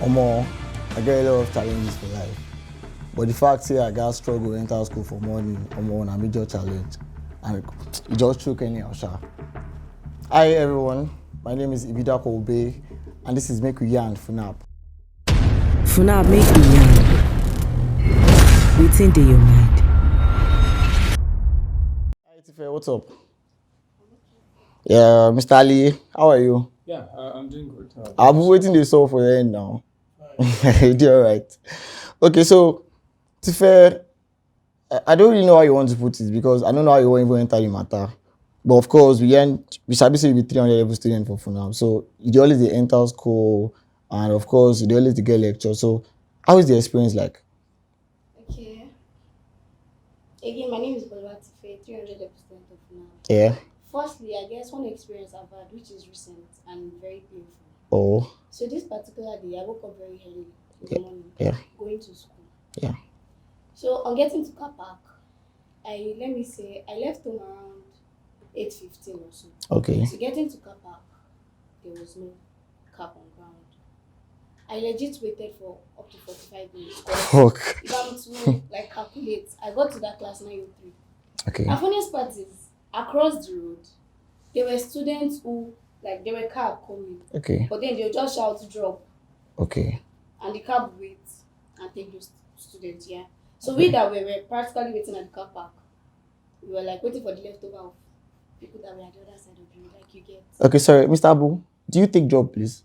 Omo, I get a lot of challenges for life. But the fact here I got struggle enter school for money, omo, na major challenge. And it just choke anyhow, sha. Hi everyone, my name is Ibida Kobe, and this is Make We Yarn Funaab. Funaab, make we yarn. Wetin dey your mind? Hi Tife, what's up? Yeah, Mr. Ali, how are you? Yeah, I'm doing good. I've been waiting to solve for your end now. You do alright. Okay, so Tife, I don't really know how you want to put it because I don't know how you want to even enter the matter. But of course, we sabi say you be 300 level student for Funab. So you dey always dey enter school, and of course you dey always dey get lecture. So how is the experience like? Okay. Again, my name is palava, 300 episode of now. Yeah. Firstly, I guess one experience I've had, which is recent and very painful. Oh. So this particular day, I woke up very early in the morning, going to school. Yeah. So on getting to car park, I left home around 8:15 or so. Okay. So getting to car park, there was no car on ground. I legit waited for up to 45 minutes. Fuck. If I'm to calculate, I got to that class 9:03. Okay. And funniest part is, across the road, there were students who, there were cab coming. Okay. But then they'll just shout drop. Okay. And the cab will wait and take those students, yeah. So we that were practically waiting at the car park, we were waiting for the leftover of people that were at the other side of the road, you get. Okay, sorry, Mr. Abu, do you take job, please?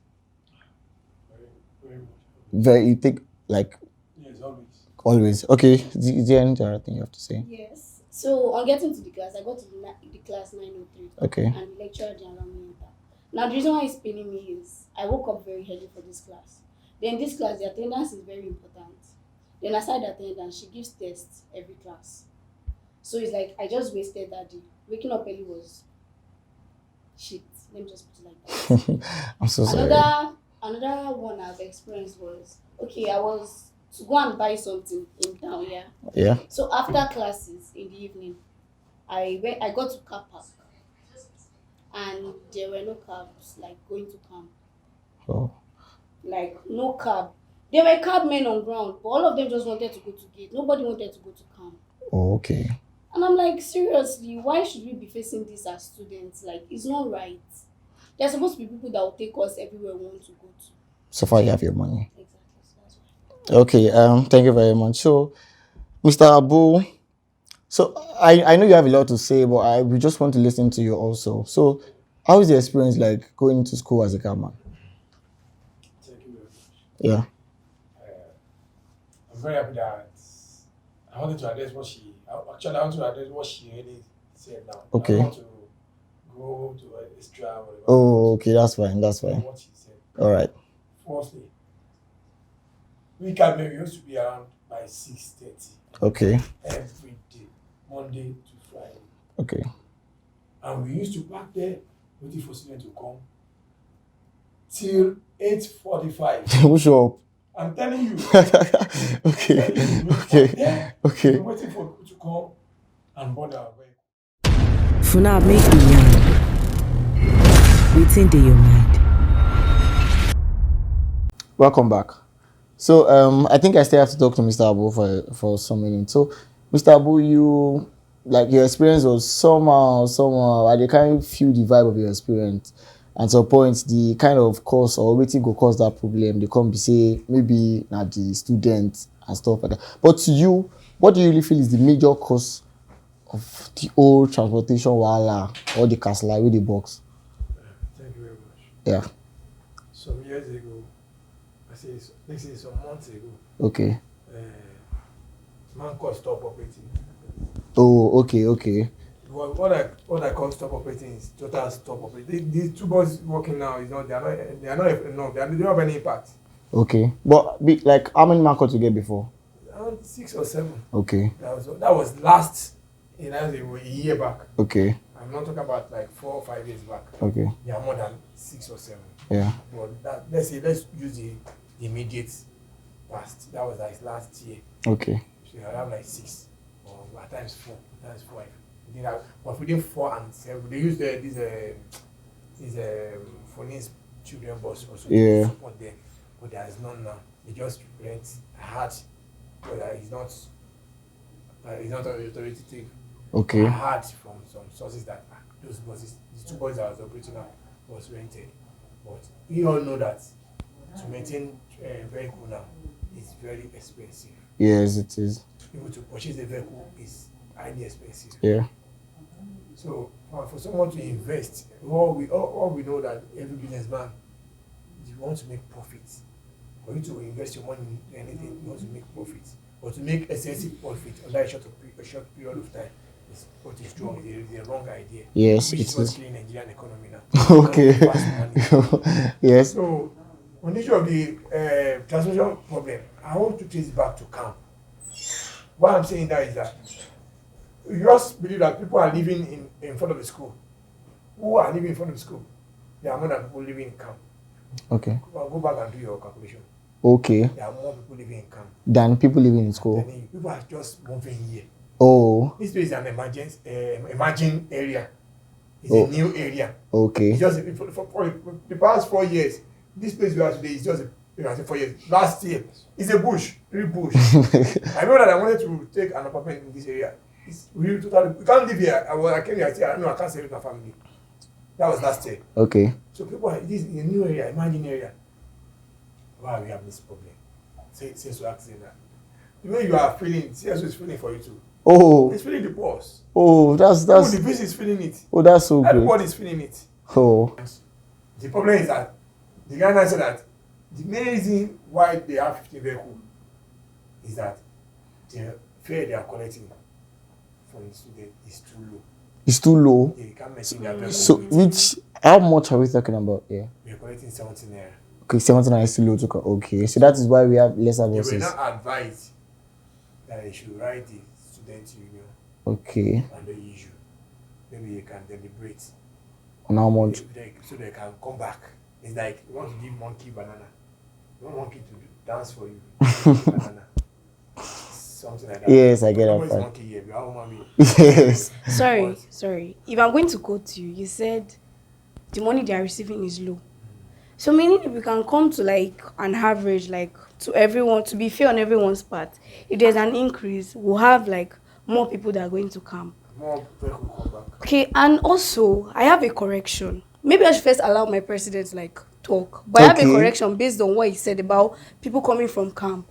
Very much. You take Yes, always. always. Okay. Is there any other thing you have to say? Yes. So on getting to the class, I got to the class 9:03. Okay. And the lecturer didn't allow me enter. Now the reason why it's paining me is I woke up very early for this class. Then this class, the attendance is very important. Then aside attendance, she gives tests every class. So it's I just wasted that day. Waking up early was shit. Let me just put it like that. I'm so sorry. Another one I've experienced was, I was to go and buy something in town, yeah. Yeah. So after classes in the evening, I got to car park, and there were no cabs going to camp. Oh. No cab. There were cab men on ground, but all of them just wanted to go to gate. Nobody wanted to go to camp. Oh, okay. And I'm seriously, why should we be facing this as students? It's not right. There's supposed to be people that will take us everywhere we want to go to. So far you have your money. Exactly. So that's why. Okay, thank you very much. So, Mr. Abu, so I know you have a lot to say, but we just want to listen to you also. So, how is the experience like going to school as a cabman? Thank you very much. Yeah. I'm very happy that I wanted to address what she really said now. Okay. I want to go to an extra whatever. Oh, okay, that's fine. That's fine. What she said. All right. Firstly, we used to be around by 6:30 Okay. every day, Monday to Friday. Okay. And we used to park there waiting for students to come till 8:45. Who's up? I'm telling you. Okay. We're Okay. waiting for people to come and board our vehicle. Funaab, make we yarn. Wetin dey your mind? Welcome back. So I think I still have to talk to Mr. Abu for some minutes. So Mr. Abu, you your experience was somehow I can't feel the vibe of your experience. At some point, the kind of cause or waiting go cause that problem. They come be say maybe not the students and stuff like that. But to you, what do you really feel is the major cause of the whole transportation wahala or the castle with the box? Thank you very much. Yeah. Some years ago, let's say some months ago, Okay. man called stop operating. Oh, okay. What I call stop operating is total stop operating. These two boys working now they are not enough. They don't have any impact. Okay. But how many markets you get before? Around 6 or 7. Okay. That was last a year back. Okay. I'm not talking about 4 or 5 years back. Okay. They are more than 6 or 7. Yeah. But let's use the immediate past. That was last year. Okay. So you have 6 or at times 4, at times 5. But within 4 and 7, they use these Phoenix children bus also yeah. to support them. but there is none now. They just rent hard, but it's not authoritative. Okay. I heard from some sources that those buses, the two buses that was operating now was rented. But we all know that to maintain a vehicle now is very expensive. Yes, it is. Even to purchase a vehicle is highly expensive. Yeah. So for someone to invest, all we know that every businessman, you want to make profits. For you to invest your money in anything, you want to make profits. But to make excessive profit under a short period of time is what is wrong. It's a wrong idea. Yes, which it is what's is. killing Nigerian economy now. Okay. Fast money. Yes. So on the issue of the transportation problem, I want to trace it back to camp. What I'm saying that is that you just believe that people are living in front of the school. Who are living in front of the school? There are more than people living in camp. Okay. Go back and do your calculation. Okay. There are more people living in camp Than people living in school. than people are just moving here. Oh. This place is an emerging area. It's Oh. a new area. Okay. It's just for the past 4 years, this place we are today is just 4 years. Last year, it's a bush, real bush. I remember that I wanted to take an apartment in this area. It's really totally. We can't live here. I came here. I said, I can't stay with my family. That was last year. Okay. So people are this is a new area, emerging area. Why are we having this problem? Since we are saying that. The way you are feeling, CSO is feeling for you too. Oh. It's feeling the pulse. Oh, that's The VC is feeling it. oh, that's so great. Everybody is feeling it. Oh. The problem is that the Ghana said that the main reason why they have 15 vehicles is that the fare they are collecting from the student is too low. It's too low. They can't mention their vehicle. So which how much are we talking about here? We are collecting 17 naira. Okay, 79 is too low to okay. So that is why we have lesser They were buses. not advised that they should write the student union Okay. and the issue. Maybe you can deliberate On how much? so they can come back. It's like you want to give monkey banana. You want monkey to dance for you. Banana. Something like that. Yes, I get that Nobody's part. monkey here. We are human being. Yes. Sorry. If I'm going to quote you, you said the money they are receiving is low. So meaning if we can come to like an average, like to everyone, to be fair on everyone's part, if there's an increase, we'll have like more people that are going to camp. More people come back. Okay, and also I have a correction. Maybe I should first allow my president to like talk. But I have a Okay. correction based on what he said about people coming from camp.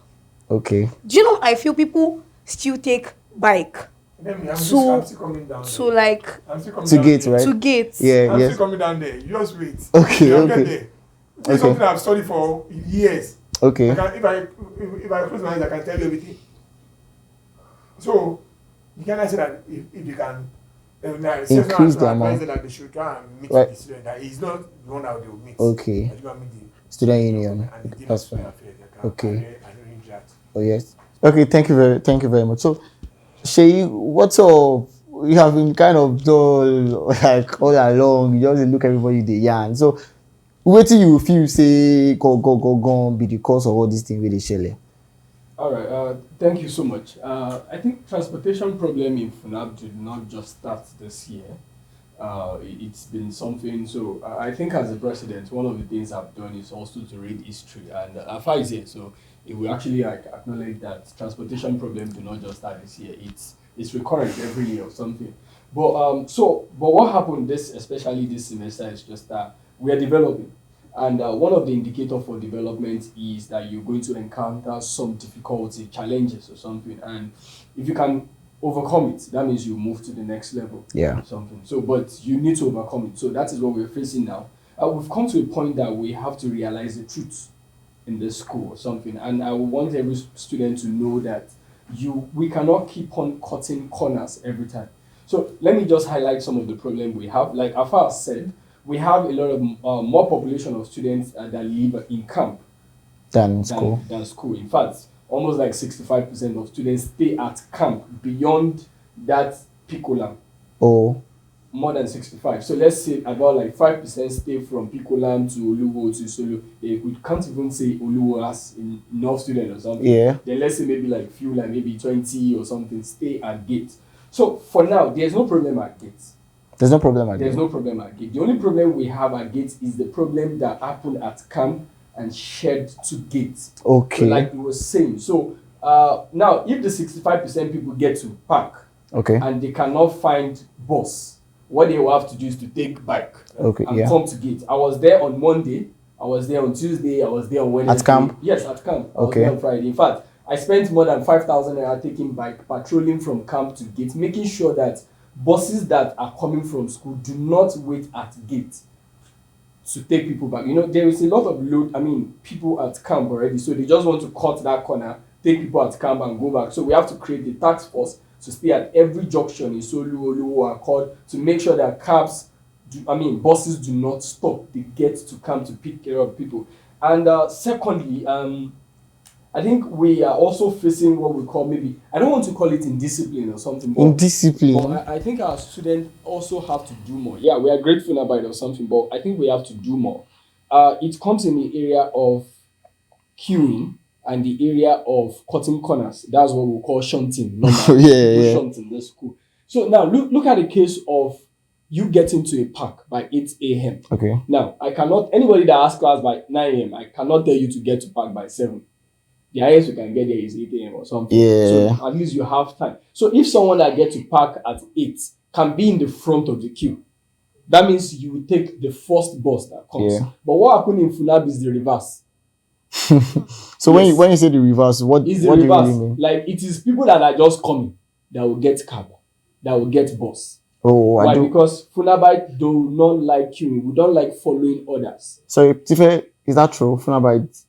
Okay. Do you know I feel people still take bike I'm to still coming down to there. like I'm still coming To down gate, there. right? to gates. Yeah, I'm yes. still coming down there. You just wait. Okay, You'll okay. get there. This is something I've studied for years. Okay. If I close my eyes, I can tell you everything. So, you can say that if you can Increase the amount. that they should try and meet Right. the student. That he's not the one that they will meet. Okay. That you can meet the Student union. and the dean That's of student fine. affairs. They can Okay. arrange that. Oh yes. Okay, thank you very much. So Shay, what's up? You have been kind of dull like all along. You just dey look everybody dey yarn. So wetin you feel say go be the cause of all these things wey dey shele? All right. Thank you so much. I think transportation problem in Funaab did not just start this year. It's been something. So I think as a president, one of the things I've done is also to read history, and AFA is here, so it will actually like acknowledge that transportation problem do not just start this year. It's recurrent every year or something. But what happened especially this semester is just that we are developing. And one of the indicators for development is that you're going to encounter some difficulty, challenges or something. And if you can overcome it, that means you move to the next level. Yeah. Or something. So, but you need to overcome it. So that is what we're facing now. We've come to a point that we have to realize the truth in the school or something. And I want every student to know that we cannot keep on cutting corners every time. So let me just highlight some of the problem we have. Like Afar said, we have a lot of more population of students that live in camp Than school. than school. In fact, almost like 65% of students stay at camp beyond that Picolam. Oh. More than 65. So let's say about like 5% stay from Picolam to Oluwo to Solo. We can't even say Oluwo has enough students or something. Yeah. Then let's say maybe like few, like maybe 20 or something stay at gate. So for now, there's no problem at gate. There's no problem There's no problem at gate. The only problem we have at gate is the problem that happened at camp and shared to gate. Okay. So like you were saying. So now if the 65% people get to park Okay. and they cannot find bus, what they will have to do is to take bike Okay. and Yeah. come to gate. I was there on Monday, I was there on Tuesday, I was there on Wednesday. At camp? Yes, at camp. I was Okay. there on Friday. In fact, I spent more than 5,000 naira taking bike, patrolling from camp to gate, making sure that buses that are coming from school do not wait at gate to take people back. You know, there is a lot of people at camp already, so they just want to cut that corner, take people at camp and go back. So we have to create the task force to stay at every junction in Solu, Oluwo, Accord to make sure that buses do not stop. They get to come to pick care of people. And secondly, I think we are also facing what we call, maybe, I don't want to call it indiscipline or something. But, Indiscipline. but I think our students also have to do more. Yeah, we are grateful about it or something, but I think we have to do more. It comes in the area of queuing and the area of cutting corners. That's what we call shunting. Yeah. Shunting, that's cool. So now look at the case of you getting to a park by 8 a.m. Okay. Now, anybody that has class by 9 a.m., I cannot tell you to get to park by 7. The highest you can get there is 8 a.m. or something. Yeah. So at least you have time. So if someone that gets to park at 8 can be in the front of the queue, that means you will take the first bus that comes. Yeah. But what happened in Funaab is the reverse. So Yes. when you say the reverse, what do It's you the really reverse. mean? Like it is people that are just coming that will get cab, that will get bus. Oh, Why? I do. Because Funabite do not like queuing. We don't like following orders. Sorry, Tife, is that true? Funabite.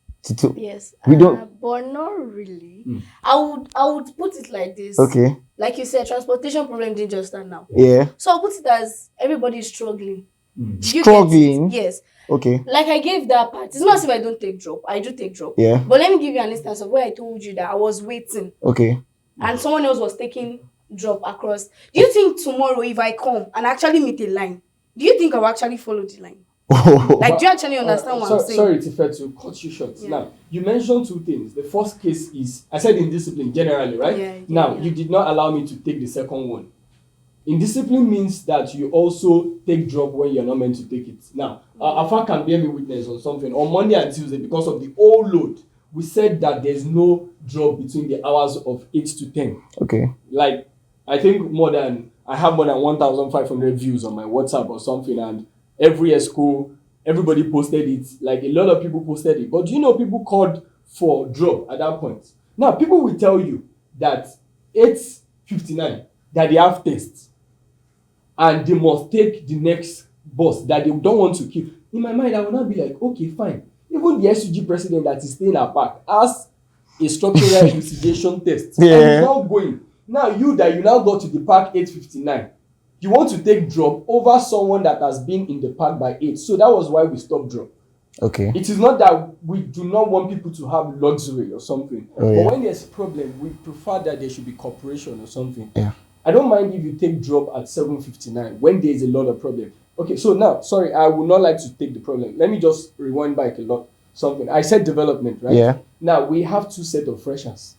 Yes. We don't- But not really. I would put it like this. Okay. Like you said, transportation problem didn't just start now. Yeah. So I'll put it as everybody is struggling. Do you get it? Struggling? Yes. Okay. Like I gave that part. It's not as if I don't take drop. I do take drop. Yeah. But let me give you an instance of where I told you that I was waiting Okay. and someone else was taking drop across. Do you think tomorrow if I come and actually meet a line, do you think I'll actually follow the line? Like, do you actually understand what I'm saying? Sorry, Tife, to cut you short. Yeah. Now, you mentioned two things. The first case is, I said indiscipline generally, right? Yeah, now, yeah. you did not allow me to take the second one. Indiscipline means that you also take drop when you're not meant to take it. Now, Afa can bear me witness on something. On Monday and Tuesday, because of the old load, we said that there's no drop between the hours of 8 to 10. Okay. Like, I think I have more than 1,500 views on my WhatsApp or something, and every school, everybody posted it. Like, a lot of people posted it. But do you know people called for drop at that point? Now, people will tell you that 8:59, that they have tests, and they must take the next bus, that they don't want to queue. In my mind, I will not be like, okay, fine. Even the SUG president that is staying at park has a structural elucidation test. Yeah. And he's not going. Now, you now got to the park 8:59. You want to take drop over someone that has been in the park by 8. So that was why we stopped drop. Okay. It is not that we do not want people to have luxury or something. Oh, yeah. But when there's a problem, we prefer that there should be cooperation or something. Yeah. I don't mind if you take drop at 7:59 when there is a lot of problem. Okay, so now, sorry, I would not like to take the problem. Let me just rewind back a lot. Something. I said development, right? Yeah. Now, we have 2 sets of freshers.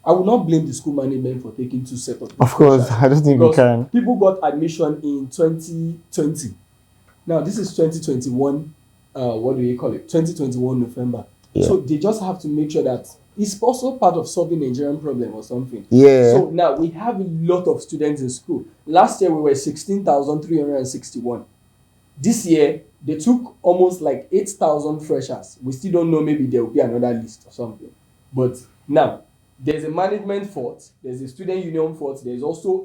I will not blame the school management for taking 2 sets of Of course, freshers. I don't think we Because can. people got admission in 2020. Now, this is 2021, what do you call it? 2021 November. Yeah. So they just have to make sure that it's also part of solving Nigerian problem or something. Yeah. So now we have a lot of students in school. Last year we were 16,361. This year they took almost like 8,000 freshers. We still don't know, maybe there will be another list or something. But now there's a management fault, there's a student union fault, there's also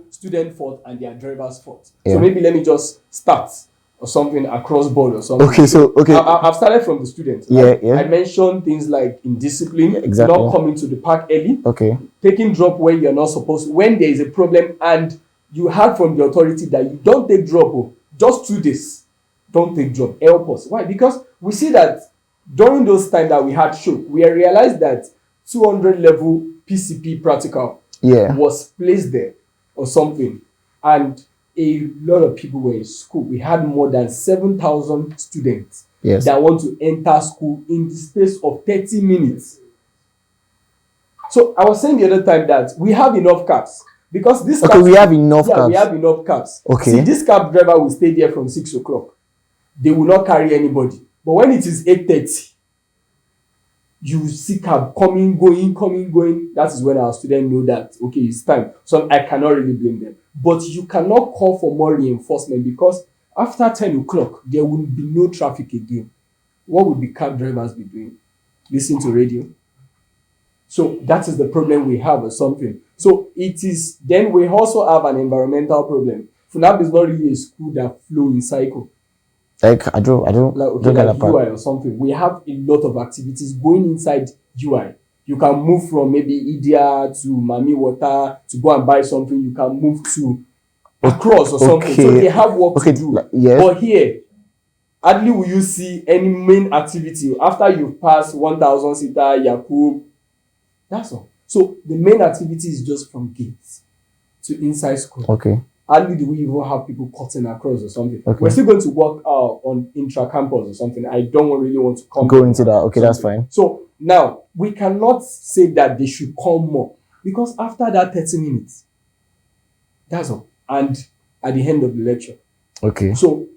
student fault and their driver's fault. Yeah. So maybe let me just start or something across board or something. Okay, so okay. I've started from the students. Yeah, yeah. I mentioned things like indiscipline, Exactly. not coming to the park early, Okay. taking drop when you're not supposed to, when there is a problem and you heard from the authority that you don't take drop, just 2 days, don't take drop. Help us. Why? Because we see that during those times that we had show, we realized that 200 level PCP practical Yeah. was placed there or something, and a lot of people were in school. We had more than 7,000 students Yes. that want to enter school in the space of 30 minutes. So I was saying the other time that we have enough cabs because this Okay, we have enough we cabs. have enough cabs. Okay. See, this cab driver will stay there from 6 o'clock. They will not carry anybody. But when it is 8:30, you see cab coming, going. That is when our students know that, okay, it's time. So I cannot really blame them. But you cannot call for more reinforcement, because after 10 o'clock, there will be no traffic again. What would the cab drivers be doing? Listen to radio. So that is the problem we have or something. So it is, then we also have an environmental problem. Funab is not really a school that flow in cycle. Like I don't Like get that part. UI or something. We have a lot of activities going inside UI. You can move from maybe Idia to Mami Water to go and buy something. You can move to across or something. So they have work to do. Yes. But here, hardly will you see any main activity after you pass 1,000 seater, Yakub. That's all. So the main activity is just from gates to inside school. Okay. Hardly do we even have people cutting across or something. Okay. We're still going to work on intra-campus or something. I don't really want to Go into that. Okay, that's fine. So now, we cannot say that they should come more, because after that 30 minutes, that's all. And at the end of the lecture. Okay. So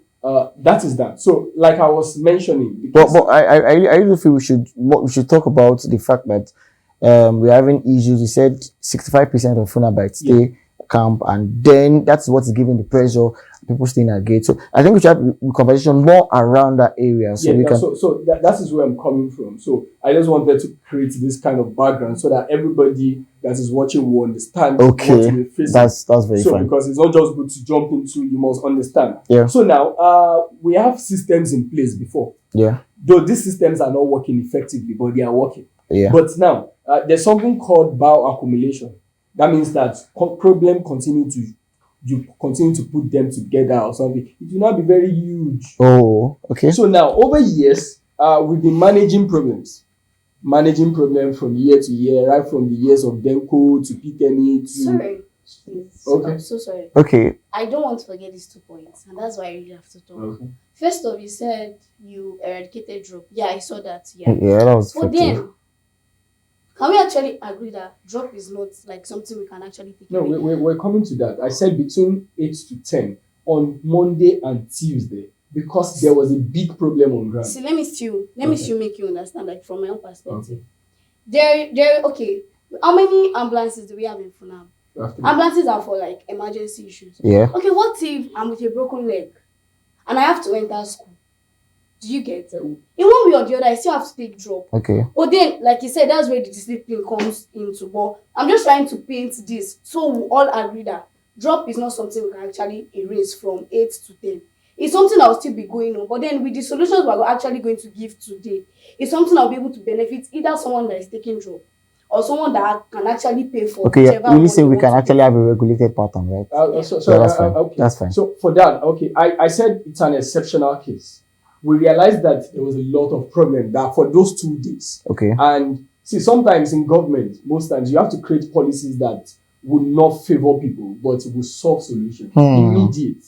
that is that. So like I was mentioning. But I really feel we should talk about the fact that we're having issues. You said 65% of Funabites stay camp, and then that's what is giving the pressure, people staying at gate. So I think we should have a conversation more around that area, so we can. So that is where I'm coming from. So I just wanted to create this kind of background so that everybody that is watching will understand. Okay, what we're facing. that's very fine. Because it's not just good to jump into, you must understand. Yeah. So now we have systems in place before. Yeah. Though these systems are not working effectively, but they are working. Yeah. But now there's something called bioaccumulation. That means that you continue to put them together or something. It will not be very huge. Oh, okay. So now, over years, we've been managing problems from year to year, right from the years of Denko to Pikeni to... Sorry, please. Okay. I'm so sorry. Okay. I don't want to forget these 2 points, and that's why I really have to talk. Okay. First off, you said you eradicated drop. Yeah, I saw that. Yeah. Yeah, that was But effective. then, can we actually agree that drop is not like something we can actually take No, away? we're coming to that. I said between 8 to 10 on Monday and Tuesday, because there was a big problem on ground. See, let me still make you understand, like from my own perspective. Okay. Okay. How many ambulances do we have in Funab? Ambulances are for like emergency issues. Yeah. Okay, what if I'm with a broken leg and I have to enter school? Do you get? In one way or the other, I still have to take drop. Okay. But then, like you said, that's where the discipline comes into. But I'm just trying to paint this so we all agree that drop is not something we can actually erase from 8 to 10. It's something that will still be going on. But then with the solutions we're actually going to give today, it's something I'll be able to benefit either someone that is taking drop or someone that can actually pay for. Okay, whichever you one say they we want can to actually pay. have a regulated pattern, right? That's fine. Okay. That's fine. So for that, okay, I said it's an exceptional case. We realized that there was a lot of problem that for those 2 days. Okay. And see, sometimes in government, most times you have to create policies that will not favor people, but will solve solutions immediate.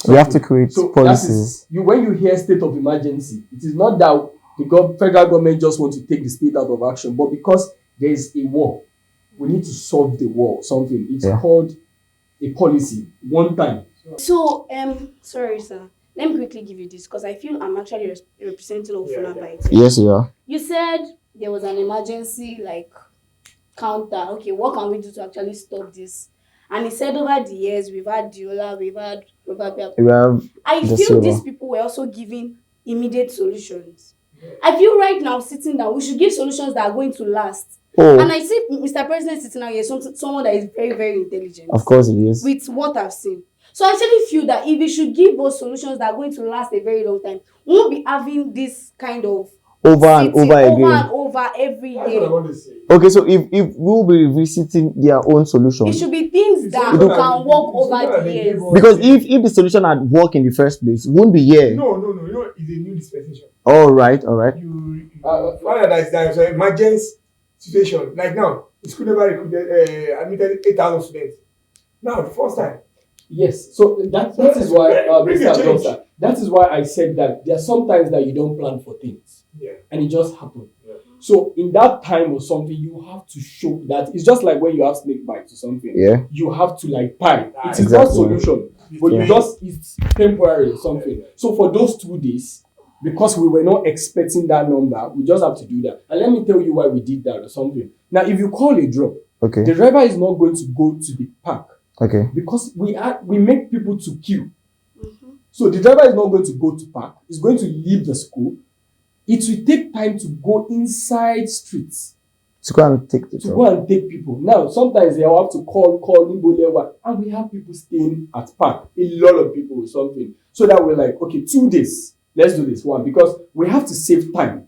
We have to create policies. When you hear state of emergency, it is not that the federal government just wants to take the state out of action, but because there is a war, we need to solve the war. Something. It's called a policy. One time. So, sorry, sir. Let me quickly give you this because I feel I'm actually representing all Funabites. Yes, you are. You said there was an emergency like counter. Okay, what can we do to actually stop this? And he said over the years we've had Diola, we've had Robert. I feel these people were also giving immediate solutions. I feel right now sitting down, we should give solutions that are going to last. Oh. And I see Mr. President sitting out here, someone that is very, very intelligent. Of course it is. With what I've seen. So I actually feel that if we should give those solutions that are going to last a very long time, we won't be having this kind of over and over every year. That's what I want to say. Okay, so if we'll be revisiting their own solution, It should be things that can work over the years. because if the solution had worked in the first place, it won't be here. No. You know, it's a new dispensation. All right. You find out that there's an emergency situation. Like now, the school never admitted 8,000 students. Now, the first time. Yes, so that is why, Mr. Doctor, that is why I said that there are sometimes that you don't plan for things, and it just happens. Yeah. So in that time or something, you have to show that it's just like when you have snake bites or something. Yeah. You have to like pie. It is Exactly. not solution, but it's temporary or something. So for those 2 days, because we were not expecting that number, we just have to do that. And let me tell you why we did that or something. Now, if you call a drop, Okay. the driver is not going to go to the park Okay. because we make people to queue. So the driver is not going to go to park. He's going to leave the school. It will take time to go inside streets To go and take the to drop. go and take people. Now, sometimes they have to call Nimbolewa, and we have people staying at park. A lot of people or something. So that we're like, okay, 2 days. Let's do this one because we have to save time.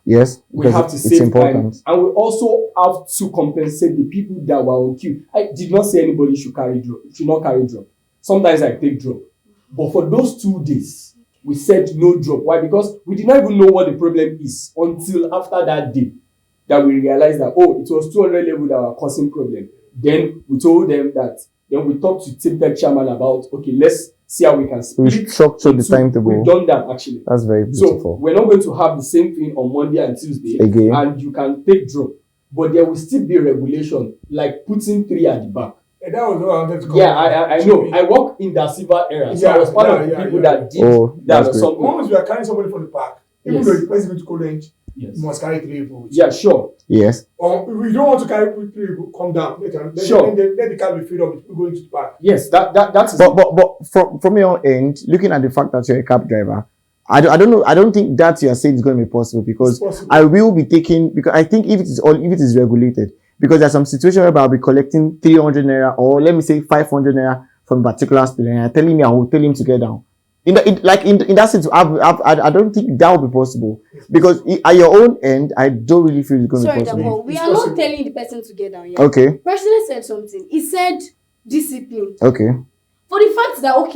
Yes. We because have to it's save important. time, and we also have to compensate the people that were on queue. I did not say anybody should not carry drop. Sometimes I take drop, but for those 2 days, we said no drop. Why? Because we did not even know what the problem is until after that day that we realized that it was 200 level that were causing problem. Then we told them that. Then we talked to Team Tech chairman about let's see how we can split. Structure the timetable. We've done that actually. That's very So beautiful. we're not going to have the same thing on Monday and Tuesday Again. and you can take drop. But there will still be regulation, like putting 3 at the back. And that was what I wanted to come. Yeah, I know. I work in the silver area. So I was part of the people that did that that's or great. something. Once we are carrying somebody from the park, even Yes. though the person going to college, Yes. you must carry 3 people. Yeah, sure. Yes. Or if we don't want to carry 3 people, come down. Sure. Let the car be filled up with people going to the park. Yes, that is But from your end, looking at the fact that you're a cab driver, I don't know. I don't think that you're saying is going to be possible because It's possible. I will be taking, because I think if it is regulated, because there's some situation where I'll be collecting 300 naira or let me say 500 naira from a particular student and telling me I will tell him to get down. In that sense, I don't think that will be possible because at your own end, I don't really feel it's going to be Sorry, possible. Dabo, we It's are possible. not telling the person to get down yet. Okay. President said something. He said discipline. Okay. For the fact that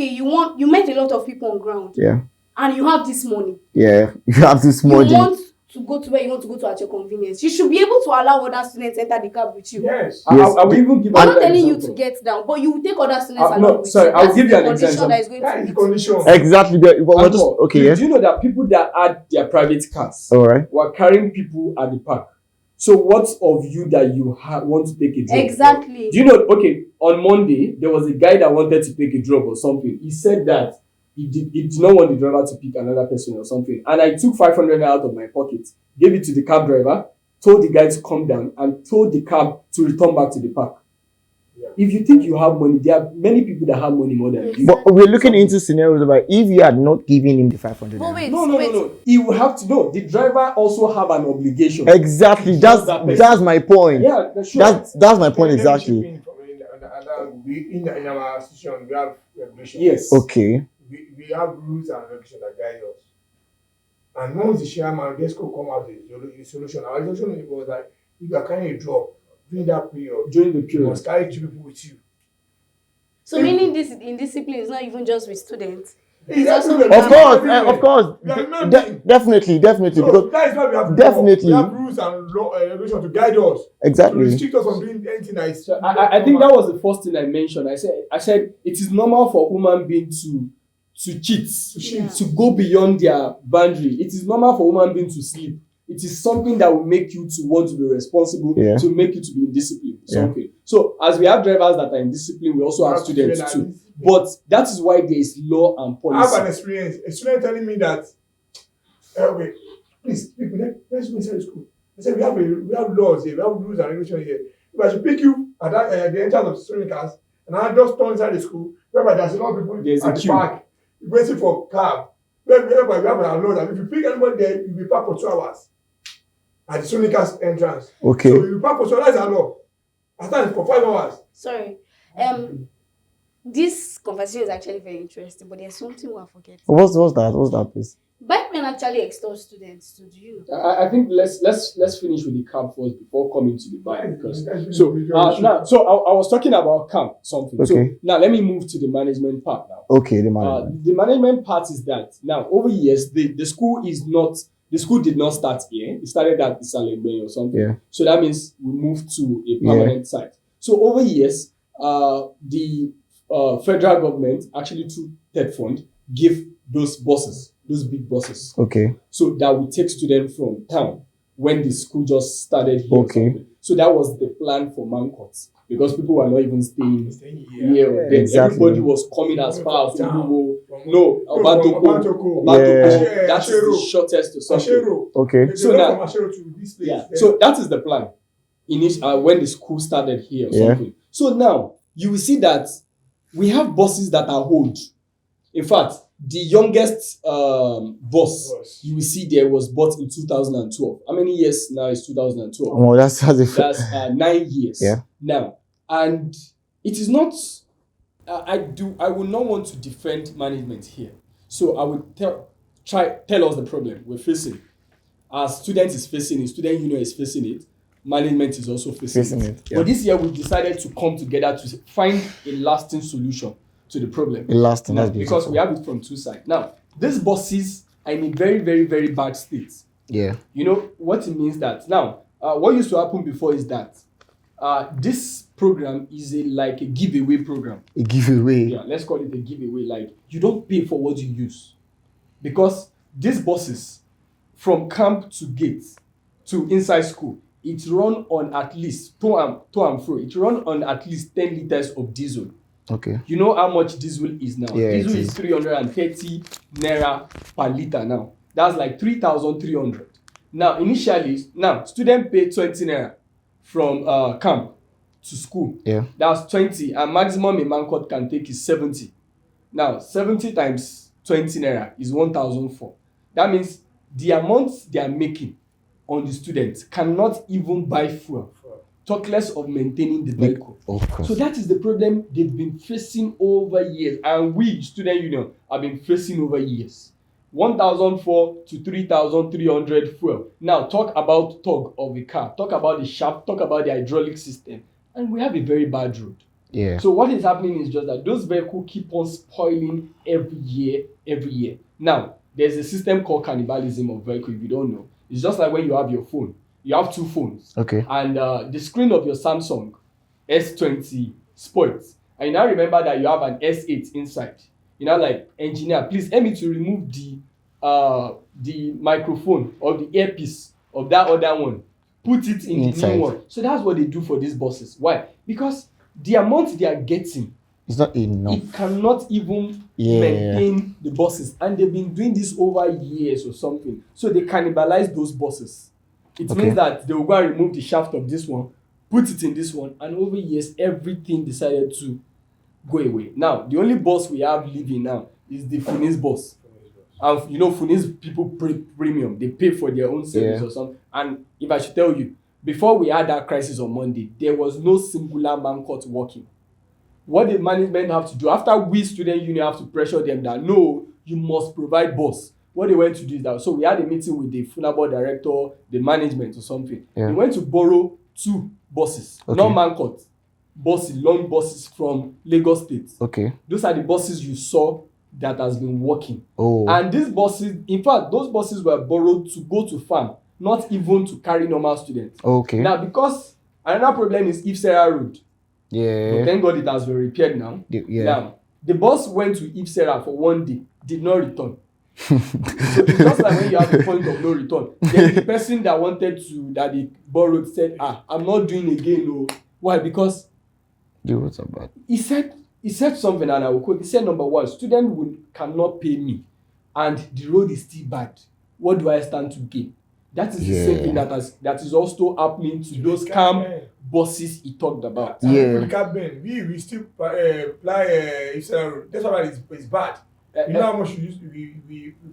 you met a lot of people on ground Yeah. and you have this money. Yeah. You have this You money. want to go to where you want to go to at your convenience. You should be able to allow other students enter the cab with you. Yes. Yes. I will even give I'm not another telling you to example. get down, but you will take other students No, along with sorry, you. I'll That's give you the an condition example. that is going That to is be the condition. Exactly. But we're just Uncle, okay. do Yes. you know that people that had their private cars All right. were carrying people at the park? So what of you that you want to take a drop? Exactly. Do you know, okay, on Monday, there was a guy that wanted to take a drop or something. He said that he did not want the driver to pick another person or something. And I took 500 out of my pocket, gave it to the cab driver, told the guy to come down, and told the cab to return back to the park. Yeah. If you think you have money, there are many people that have money more than you. But we're looking into scenarios about if you had not given him the 500. But wait, No. He will have to know. The driver also have an obligation. Exactly. Just that person. That's my point. Yeah, sure. That's my point exactly. In our institution, we have regulations. Yes. Okay. We have rules and regulations that guide us. And once the chairman gets to come out with a solution, our solution was like, if you are carrying a drop during that period, During the you period. must carry 2 people with you. So meaning this indiscipline is not even just with students. It's also everywhere. Of course. We are not Definitely. So Because that is why we have Definitely. we have rules and regulations to guide us. To exactly. restrict us from doing anything that is. So I think that was the first thing I mentioned. I said it is normal for human beings to cheat, Yeah. to go beyond their boundary. It is normal for human beings to sleep. It is something that will make you to want to be responsible, Yeah. to make you to be indisciplined. Yeah. Something. So as we have drivers that are indisciplined, we also have students too. But that is why there is law and I have an policy. experience. A student telling me that, wait, please, let's go inside the school. I said, we have laws here, we have rules and regulations here. If I should pick you at the entrance of student class, and I just turn inside the school, whereby there's a lot of people There's a at the queue. park, waiting for cab. Whereby we have our laws, and if you pick anybody there, you'll be parked for 2 hours at the student class entrance. Okay. So you'll be parked for 2 hours, that's our law. At times for 5 hours. Sorry. This conversation is actually very interesting, but there's something we are forgetting. What's that? What's that, please? Bike men actually extort students too, do you know? I think let's finish with the camp first before coming to the bike because That's so very now I was talking about camp something. So Okay. now let me move to the management part now. Okay, the management. The management part is that now over years the school did not start here. It started at Isalebe or something. Yeah. So that means we moved to a permanent site. So over years, the federal government actually through TED fund give those big buses, Okay. so that we take students from town when the school just started here. Okay. So that was the plan for Mancots because people were not even staying here. here. Then Exactly. everybody was coming as far as Uluwo. No, from Obantoko. Yeah. That is the shortest to something. Ashero. Okay. They So went now- from Ashero to this place. Yeah. Then So that is the plan. When the school started here or Yeah. something. So now you will see that we have buses that are old. In fact, the youngest bus you will see there was bought in 2012. How many years now is 2012? Oh, that's That's 9 years. Yeah. Now, and it is not. I will not want to defend management here. So I will tell us the problem we're facing. Our student is facing it. Student union is facing it. Management is also facing it. Yeah. But this year we decided to come together to find a lasting solution to the problem. Lasting, Now, that's because beautiful. we have it from two sides. Now, these buses are in a very, very, very bad state. Yeah. You know what it means that now, what used to happen before is that this program is like a giveaway program. A giveaway. Yeah, let's call it a giveaway. Like you don't pay for what you use, because these buses from camp to gate to inside school, it run on at least to and fro. It run on at least 10 liters of diesel. Okay. You know how much diesel is now? Yeah, Diesel it is 330 naira per liter now. That's like 3,300. Now, initially, student pay 20 naira from camp to school. Yeah. That's 20, and maximum a Mancot can take is 70. Now, 70 times 20 naira is 1,004. That means the amount they are making on the students cannot even buy fuel, talk less of maintaining the vehicle. Of course. So that is the problem they've been facing over years, and we, student union, have been facing over years. 1,004 to 3,300 fuel. Now talk about tug of a car, talk about the shaft, talk about the hydraulic system, and we have a very bad road. Yeah. So what is happening is just that those vehicles keep on spoiling every year. Now, there's a system called cannibalism of vehicle, if you don't know. It's just like when you have your phone. You have two phones. Okay. And the screen of your Samsung S20 spoils. And you now remember that you have an S8 inside. You know, like, engineer, please help me to remove the microphone or the earpiece of that other one. Put it in the new one. So that's what they do for these buses. Why? Because the amount they are getting, it's not enough. it cannot even maintain the buses. And they've been doing this over years or something. So they cannibalize those buses. It means that they will go and remove the shaft of this one, put it in this one, and over years, everything decided to go away. Now, the only bus we have living now is the Funis bus. And you know, Funis people pay premium. They pay for their own service or something. And if I should tell you, before we had that crisis on Monday, there was no singular Mancot working. What the management have to do, after we student union have to pressure them that no, you must provide bus. What they went to do is that, so we had a meeting with the Funaab director, the management or something. Yeah. They went to borrow 2 buses, not Mancot, buses, long buses from Lagos State. Okay. Those are the buses you saw that has been working. Oh. And these buses, in fact, those buses were borrowed to go to farm, not even to carry normal students. Okay. Now, because another problem is Ifsera Road. Yeah. But thank God it has been repaired now. Yeah. Now, the bus went to Ifsera for 1 day, did not return. So it's just like when you have a point of no return. Then the person that they borrowed said, I'm not doing again. No. Why? Because what's about? he said something, and I will quote. He said, number one, student cannot pay me, and the road is still bad. What do I stand to gain? That is the same thing that is also happening to those camp buses he talked about. We still apply Ifsera Road. That's why it's bad. You know how much we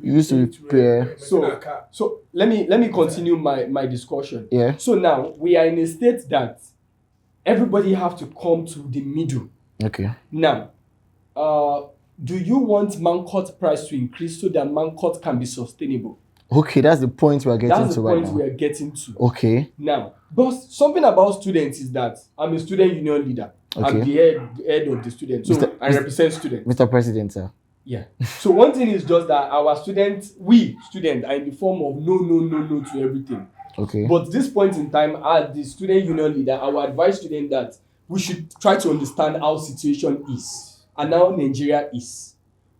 used to repair. So let me continue my discussion. Yeah. So now we are in a state that everybody have to come to the middle. Okay. Now, do you want Mancot price to increase so that Mancot can be sustainable? Okay, that's the point we are getting to right now. That's the point we are getting to. Okay. Now, but something about students is that I'm a student union leader. Okay. I'm the head of the students. So I represent students. Mr. President, sir. Yeah. So one thing is just that our students, we students, are in the form of no to everything. Okay. But this point in time, as the student union leader, I would advise students that we should try to understand how situation is and how Nigeria is.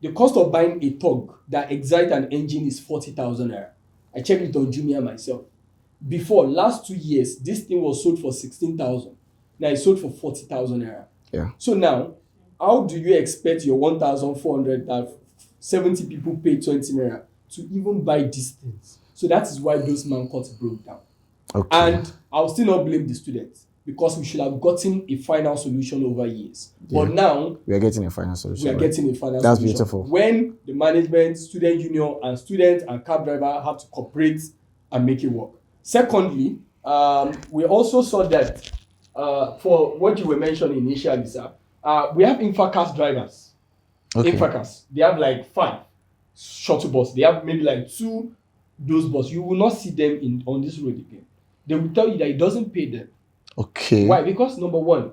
The cost of buying a tug that excites an engine is 40,000 naira. I checked it on Jumia myself. before last 2 years, this thing was sold for 16,000. Now it's sold for 40,000 naira. Yeah. So now, how do you expect your 1,400 that 70 people pay 20 naira to even buy these things? So that is why those man cuts broke down. Okay. And I'll still not blame the students because we should have gotten a final solution over years. Yeah. But now we are getting a final solution. we are getting a final That's solution. beautiful. When the management, student union, and students and cab driver have to cooperate and make it work. Secondly, we also saw that for what you were mentioning initially, sir, we have infacas drivers. Okay. Infacas, they have like 5 shuttle bus. They have maybe like 2 those bus. You will not see them on this road again. They will tell you that it doesn't pay them. Okay. Why? Because number one,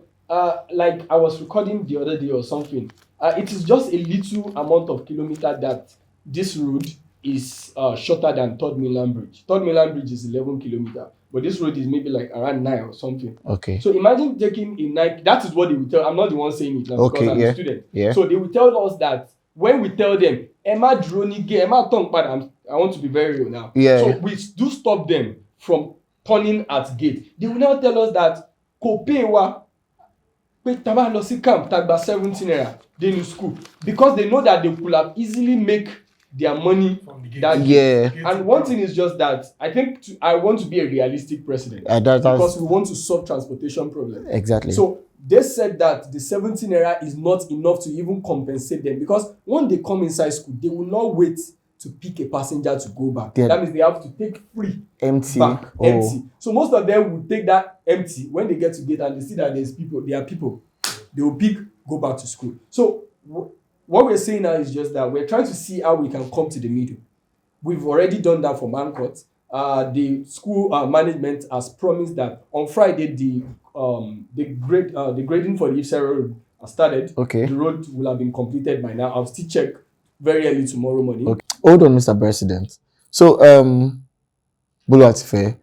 like I was recording the other day or something, it is just a little amount of kilometer that this road is shorter than Third Mainland Bridge. Third Mainland Bridge is 11 kilometer, but this road is maybe like around 9 or something. Okay. So imagine taking a 9. That is what they will tell. I'm not the one saying it now because I'm a student. Yeah. So they will tell us that when we tell them, Emma Dronige, Emma Tongpad, I want to be very real now. Yeah. So we do stop them from turning at gate. They will now tell us that Kopewa pé tá bá lọ sí camp tá gba 17 naira dey in school because they know that they could have easily make their money From the gate. that Yeah. gate. And one thing is just that I think I want to be a realistic president That's because we want to solve transportation problem. exactly. So they said that the 17 naira is not enough to even compensate them because when they come inside school, they will not wait to pick a passenger to go back. Yeah. That means they have to take free empty. back, Oh. empty. So most of them will take that empty when they get to gate and they see that there are people, they will pick, go back to school. So what we're saying now is just that we're trying to see how we can come to the middle. We've already done that for Mancot. The school management has promised that on Friday the grading for the Ipsera road has started. Okay. The road will have been completed by now. I'll still check very early tomorrow morning. Okay. Hold on, Mr. President. So, Buluatife,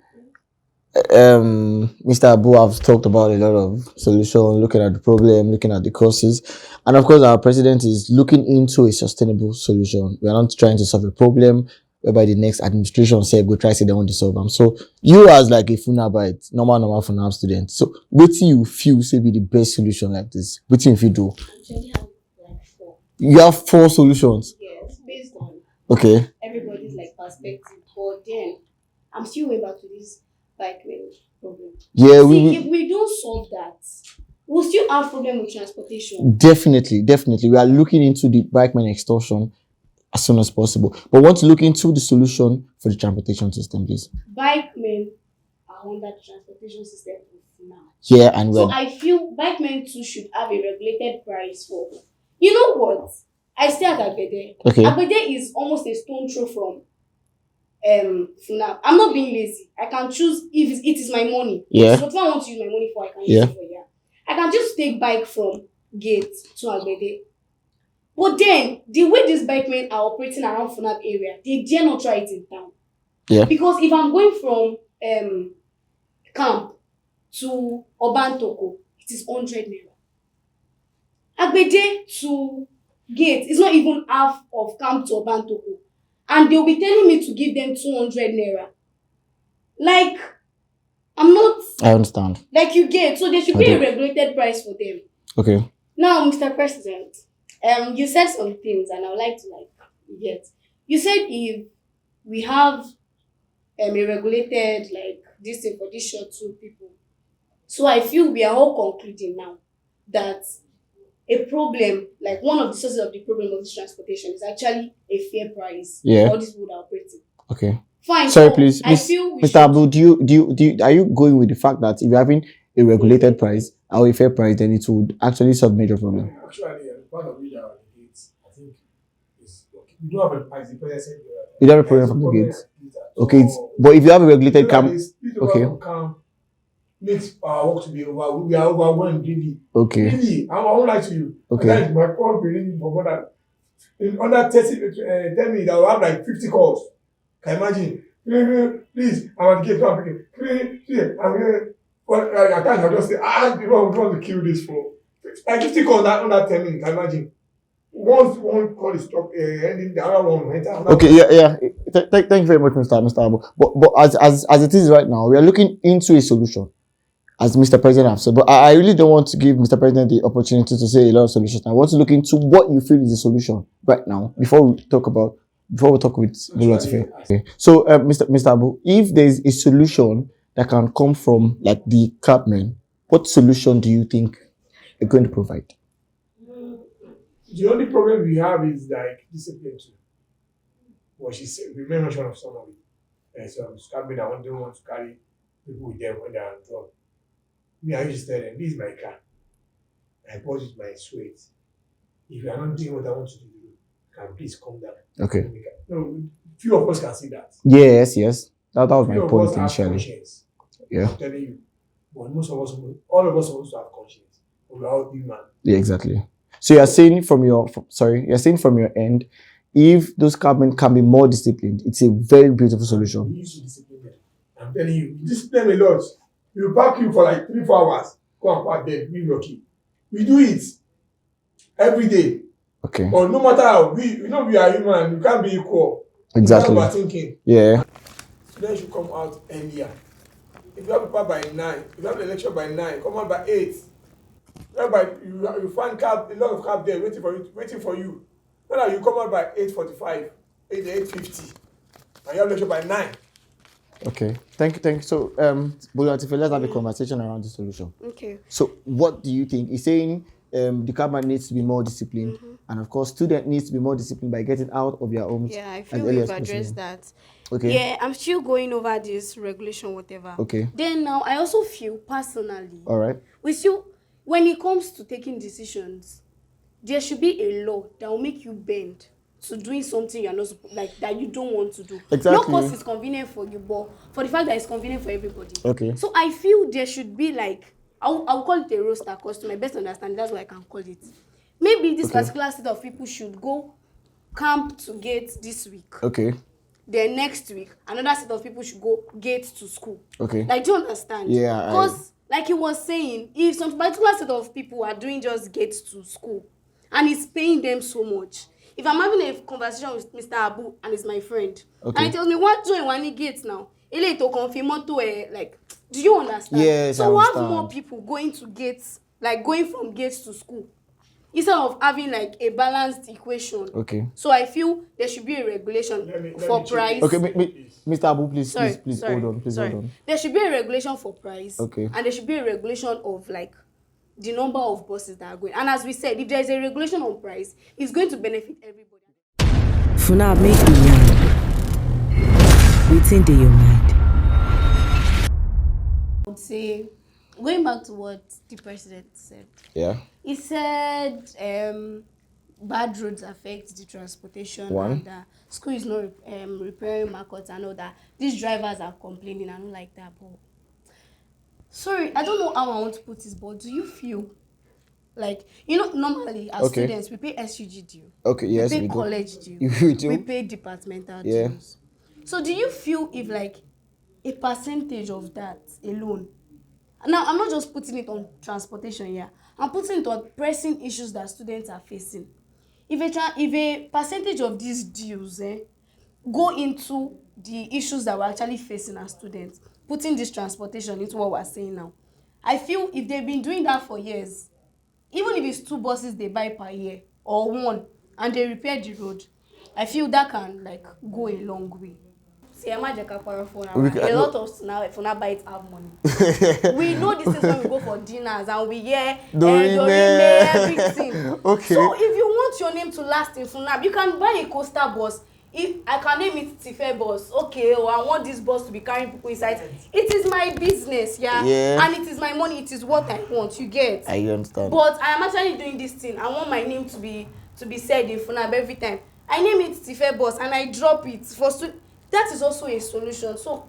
Mr. Abu has talked about a lot of solution, looking at the problem, looking at the causes, and of course, our president is looking into a sustainable solution. We are not trying to solve a problem whereby the next administration say go try say they want to solve them. So, you as like a Funabite, normal Funab student, so what do you feel say be the best solution like this? What do you do? Actually have like 4. You have 4 solutions. Yes, based on Okay. everybody's like perspective. But then I'm still way back to this bike lane problem. Yeah, See, if we don't solve that, we'll still have problem with transportation. Definitely. We are looking into the bikeman extortion as soon as possible. But want to look into the solution for the transportation system, please. Bikemen are under the transportation system now. Yeah, and So when I feel bikemen too should have a regulated price for. You know what? I stay at Agbede. Okay. Agbede is almost a stone throw from Funaab. I'm not being lazy. I can choose if it is my money. Yeah. So what I want to use my money for, I can use Yeah. it for. Yeah. I can just take bike from gate to Agbede. But then the way these bikemen are operating around Funaab area, they dare not try it in town. Yeah. Because if I'm going from camp to Obantoko, it is 100 naira. Agbede to gate is not even half of camp to Obantoko. And they'll be telling me to give them 200 naira. Like, I'm not, I understand. like you get, so there should I be a do. regulated price for them. Okay. Now, Mr. President, you said some things and I would like to get. You said if we have a regulated this thing for these short 2 people. So I feel we are all concluding now that a problem, like one of the sources of the problem of this transportation is actually a fair price Yeah. for all these people that are operating. Okay. Fine. Sorry, so please. I feel we Mr. should, Abu, are you going with the fact that if you're having a regulated price or a fair price, then it would actually solve major problem? Actually, part of it are the gates. I think is okay. We don't have a, as the president said, You don't have a problem from the problem gates. at gates. Okay. So, But if you have a regulated so that camp, the speed okay. of camp makes our work to be over. We are overwhelmed, really. okay. Really, I won't lie to you. Okay. That is my call being for more than in under 10 minutes. I will have like 50 calls. Can you imagine? Please, I'm at the gate. I'm here. I'm here. Well, at times I'll just say, people want to kill this for like 50 calls under 10 minutes. Can you imagine? once one call is stop, ending, the other one will enter. Okay, yeah. Thank you very much, Mr. Abu. But as it is right now, we are looking into a solution, as Mr. President has said. But I really don't want to give Mr. President the opportunity to say a lot of solutions. I want to look into what you feel is the solution right now before we talk with Bulatife. Okay. So, Mr. Abu, if there is a solution that can come from like the clubmen, what solution do you think you're going to provide? The only problem we have is like discipline too. What she said, we made mention of some of it. And some scabbing that don't want to carry people with them when they are on drug. Me, I used to tell them, this is my car. I bought it with my sweat. If you are not doing what I want you to do, can please come down. Okay. No, few of us can see that. Yes. That was my Few of point us have initially. conscience. Yeah. I'm telling you. But most of us, all of us want to have conscience. But we are all human. Yeah, exactly. So you're saying from your end, if those cabmen can be more disciplined, it's a very beautiful We solution. need to discipline them. I'm telling you, discipline a lot. You park you for like 3-4 hours. Go and park there, bring your key. We do it every day. Okay. But no matter how we are human, we can't be equal. Exactly. That's what we're thinking. Yeah. Students should come out earlier. If you have paper by 9, if you have the lecture by 9, come out by 8. Whereby you find a lot of cab there waiting for you. Not that you come out by 8:45, 8:50, and you have lecture by 9. Okay. Thank you. So, Bulatife, let's have a conversation around the solution. Okay. So, what do you think? He's saying the cabman needs to be more disciplined, and of course, student needs to be more disciplined by getting out of their homes. Yeah, I as feel early we've as possible. addressed that. Okay. Yeah, I'm still going over this regulation, whatever. Okay. Then now, I also feel personally, All right. when it comes to taking decisions, there should be a law that will make you bend to doing something you're not like that you don't want to do. Exactly. Not because it's convenient for you, but for the fact that it's convenient for everybody. Okay. So I feel there should be like I'll call it a roster, because to my best understanding, that's what I can call it. Maybe this particular set of people should go camp to gate this week. Okay. Then next week, another set of people should go gate to school. Okay. Like, do you understand? Yeah. Because, like he was saying, if some particular set of people are doing just gate to school, and it's paying them so much. If I'm having a conversation with Mr. Abu and he's my friend, and he tells me, what do you want to get now? To confirm to like, do you understand? Yes, so I we have understand. more people going to gates, like going from gates to school, instead of having like a balanced equation. Okay. So I feel there should be a regulation for price. Okay, Mr. Abu, please Sorry. hold on. There should be a regulation for price. Okay. And there should be a regulation of like the number of buses that are going. And as we said, if there is a regulation on price, it's going to benefit everybody. Funaab, make we yarn. Within your mind. I would say, going back to what the president said. Yeah. He said bad roads affect the transportation. One. And school is not repairing markets and all that. These drivers are complaining and all like that. But sorry, I don't know how I want to put this, but do you feel like, normally as students, we pay SUG due. Okay, yes, we pay we do. college due. We do. We pay departmental Yeah. dues. So do you feel if like a percentage of that alone, now I'm not just putting it on transportation here, I'm putting it on pressing issues that students are facing. If a percentage of these dues go into the issues that we're actually facing as students, putting this transportation into what we're saying now, I feel if they've been doing that for years, even if it's 2 buses they buy per year or 1 and they repair the road, I feel that can like go a long way. See, a lot of Funaab bites have money. We know this is when we go for dinners and we hear Dorime, everything. Okay. So if you want your name to last in Funaab, you can buy a coaster bus. If I can name it Tife bus, okay, or I want this bus to be carrying people inside. It is my business, yeah, and it is my money. It is what I want. You get? I understand. But I am actually doing this thing. I want my name to be said in Funaab every time. I name it Tife bus and I drop it for that is also a solution. So,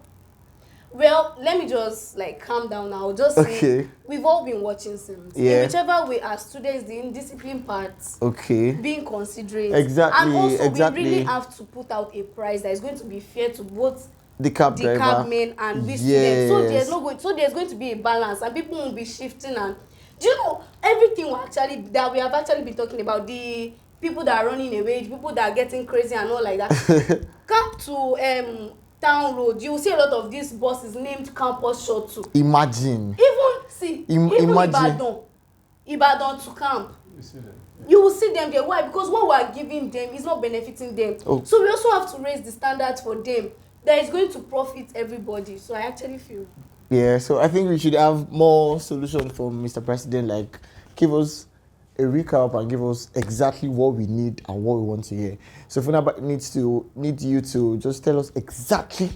well, let me just like calm down now. Just say we've all been watching Sims. In whichever way, as students, the indiscipline parts, being considerate, and also we really have to put out a price that is going to be fair to both the cabmen and the students. So there's going to be a balance, and people won't be shifting. And do you know everything that we have actually been talking about, the people that are running away, people that are getting crazy and all like that. Come to town road, you will see a lot of these buses named campus shuttle. Imagine. Even see, even Imagine. Ibadan to camp. You see that? Yeah. You will see them there. Why? Because what we are giving them is not benefiting them. Oh. So we also have to raise the standards for them. That is going to profit everybody. So I actually feel. Yeah, so I think we should have more solutions from Mr. President, like give us a recap and give us exactly what we need and what we want to hear. So Funaab need you to just tell us exactly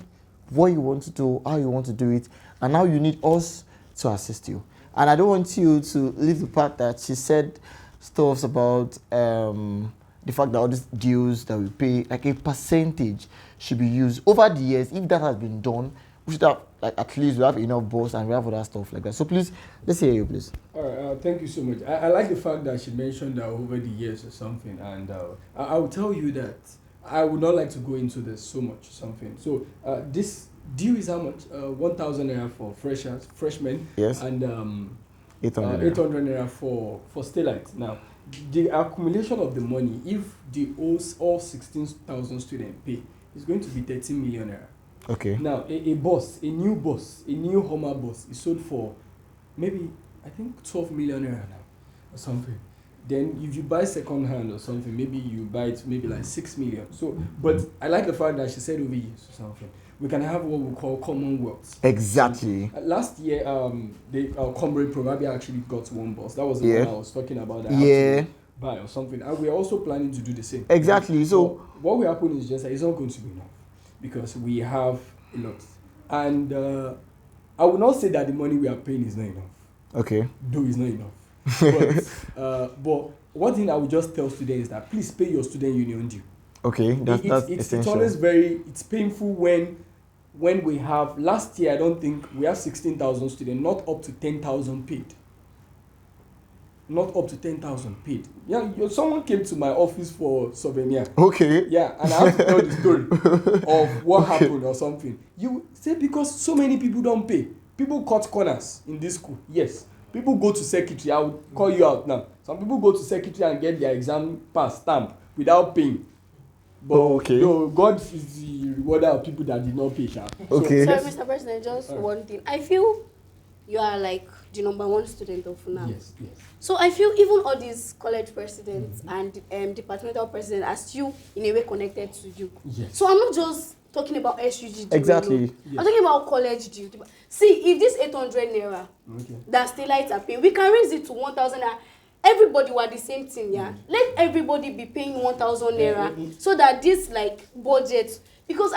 what you want to do, how you want to do it, and how you need us to assist you. And I don't want you to leave the part that she said stuff about the fact that all these dues that we pay, like a percentage should be used over the years. If that has been done, we should have, like, at least we have enough boss and we have other stuff like that. So please, let's hear you, please. All right, thank you so much. I like the fact that she mentioned that over the years or something, and I will tell you that I would not like to go into this so much or something. So this due is how much? 1,000 naira for freshmen. Yes. And 800 800 naira for Stellite. Now, the accumulation of the money, if the all 16,000 students pay, is going to be 13 million naira. Okay. Now, a new Hummer bus is sold for maybe, I think, 12 million naira now or something. Then if you buy second hand or something, maybe you buy it maybe like 6 million. So, but I like the fact that she said over years or something. We can have what we call commonwealth. Exactly. Last year, Comrade probably actually got one bus. That was the one I was talking about. That I had to buy or something. And we're also planning to do the same. Exactly. So what will happen is just that it's not going to be enough because we have a lot. And I will not say that the money we are paying is not enough. Okay. Though it's not enough. But one thing I would just tell students is that please pay your student union due. Okay, that's essential. It's always it's painful when we have, last year I don't think we have 16,000 students, not up to 10,000 paid. Not up to 10,000 paid. Yeah, someone came to my office for souvenir. Okay. Yeah, and I have to tell the story of what happened or something. You say because so many people don't pay. People cut corners in this school. Yes. People go to secretary. I will call you out now. Some people go to secretary and get their exam pass stamp without paying. But God is the rewarder of people that did not pay. Okay. Sorry, Mr. President, just one thing. I feel you are like the number one student of Funaab. Yes. So I feel even all these college presidents and departmental presidents are still in a way connected to you. Yes. So I'm not just talking about SUG. Exactly. Yes. I'm talking about college due. See, if this 800 naira that Stellite are paying, we can raise it to 1,000 naira. Everybody were the same thing, yeah. Let everybody be paying 1,000 naira so that this like budget, because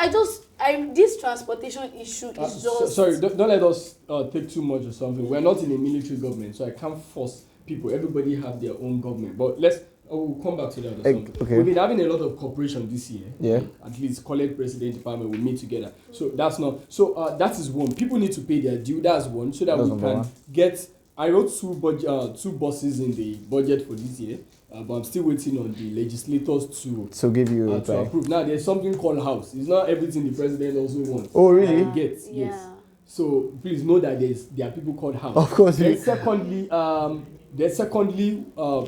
this transportation issue is just. Sorry, don't let us take too much or something. We're not in a military government, so I can't force people. Everybody have their own government, but we'll come back to that or something. Okay. We've been having a lot of cooperation this year. Yeah. At least college president department will meet together. So that's not. So that is one. People need to pay their due. That's one, so that we can get. I wrote two buses in the budget for this year, but I'm still waiting on the legislators to give you to approve. Now there's something called house. It's not everything the president also wants. Oh really? Gets Yeah. yes. So please know that there are people called house. Of course. Then secondly,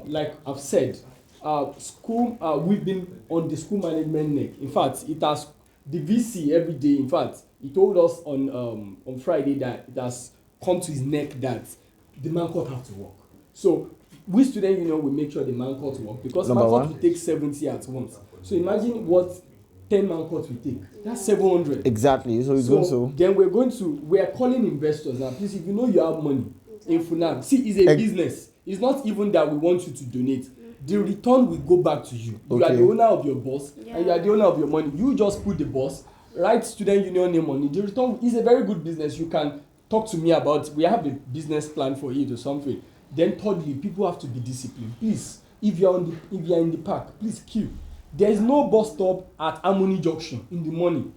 like I've said, school. We've been on the school management neck. In fact, it has the VC every day. In fact, he told us on Friday that it has come to his neck that the man court have to work. So we student union will make sure the man court work because man court will take 70 at once. So imagine what 10 man court will take. That's 700. Exactly. So it's then we are calling investors now. Please, if you know you have money in Funaab, see, it's a business. It's not even that we want you to donate. The return will go back to you. You are the owner of your boss and you are the owner of your money. You just put the boss, write student union name on it. The return is a very good business. You can talk to me about, we have a business plan for it or something. Then thirdly, people have to be disciplined. Please, if you are in the park, please queue. There is no bus stop at Harmony Junction in the morning.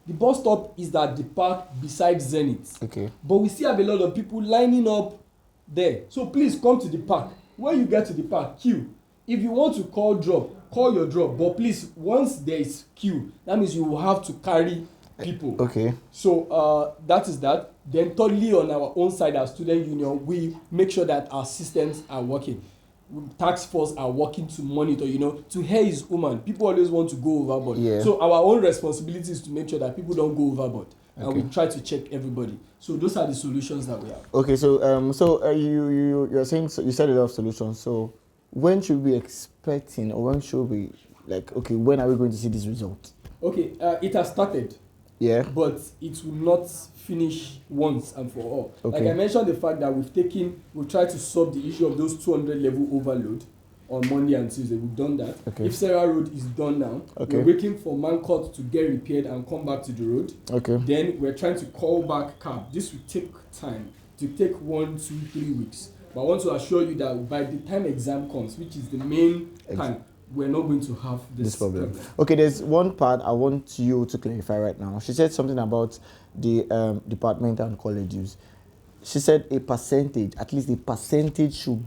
The bus stop is at the park beside Zenith. Okay. But we still have a lot of people lining up there. So please come to the park. When you get to the park, queue. If you want to call your drop. But please, once there is queue, that means you will have to carry people. Okay. So that is that. Then thirdly, on our own side as student union, we make sure that our systems are working. task force are working to monitor, to hear his woman. People always want to go overboard. Yeah. So our own responsibility is to make sure that people don't go overboard. And Okay. we try to check everybody. So those are the solutions that we have. Okay, so you're saying, so you said a lot of solutions. So when should we be expecting, or when should we, like, okay, when are we going to see this result? Okay, it has started. Yeah. But it will not finish once and for all. Okay. Like I mentioned, the fact that we've tried to solve the issue of those 200 level overload on Monday and Tuesday. We've done that. Okay. If Sarah Road is done now, Okay. we're waiting for Mancourt to get repaired and come back to the road. Okay. Then we're trying to call back cab. This will take time. To take 1, 2, 3 weeks. But I want to assure you that by the time exam comes, which is the main time, we're not going to have this problem. Okay, there's one part I want you to clarify right now. She said something about the department and college dues. She said a percentage, at least a percentage should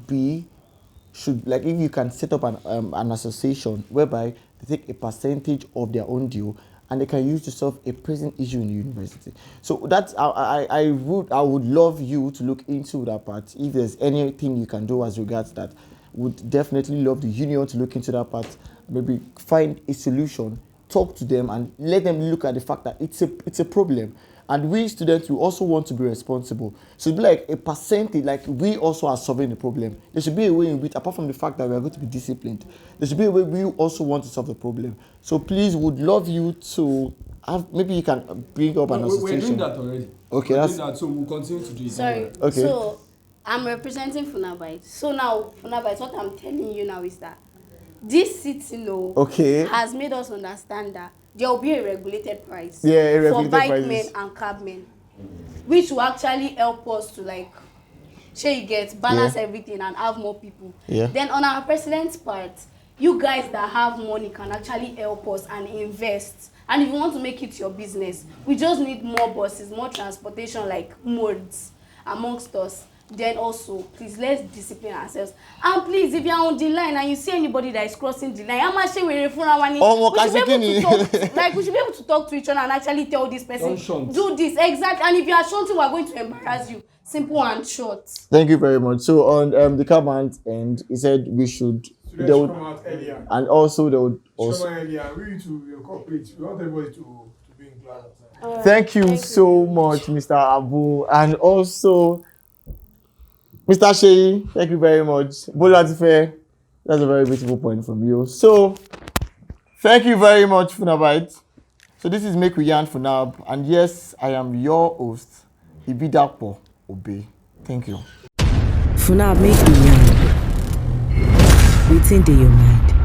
like, if you can set up an association whereby they take a percentage of their own due and they can use to solve a present issue in the university. So that's I would love you to look into that part. If there's anything you can do as regards that, would definitely love the union to look into that part. Maybe find a solution, talk to them, and let them look at the fact that it's a problem. And we students, we also want to be responsible. So it'd be like a percentage, like we also are solving the problem. There should be a way in which, apart from the fact that we are going to be disciplined, there should be a way we also want to solve the problem. So please, would love you to have, maybe you can bring up an association. We're doing that already. Okay, we're doing that, so we'll continue to do it. Sorry. Okay. So I'm representing Funabite. So now, Funabite, what I'm telling you now is that this city law has made us understand that there will be a regulated price for bike men and cab men, which will actually help us to, like, balance everything and have more people. Yeah. Then on our president's part, you guys that have money can actually help us and invest. And if you want to make it your business, we just need more buses, more transportation, like modes amongst us. Then also, please, let's discipline ourselves. And please, if you're on the line and you see anybody that is crossing the line, we should be able to talk to each other and actually tell this person, do this, exactly. And if you are shunting, we're going to embarrass you. Simple and short. Thank you very much. So on the comment end, he said we should. They would come out earlier. And also they would also. Come earlier. We need to cooperate. We want everybody to be in class. Thank you so much, Mr. Abu, and also Mr. Sheyi. Thank you very much. Bolatife, that's a very beautiful point from you. So thank you very much, Funabite. So this is Make We Yarn Funaab, and yes, I am your host, Ibidapo Obe. Thank you. Funaab, make we yarn. Waiting in your mind.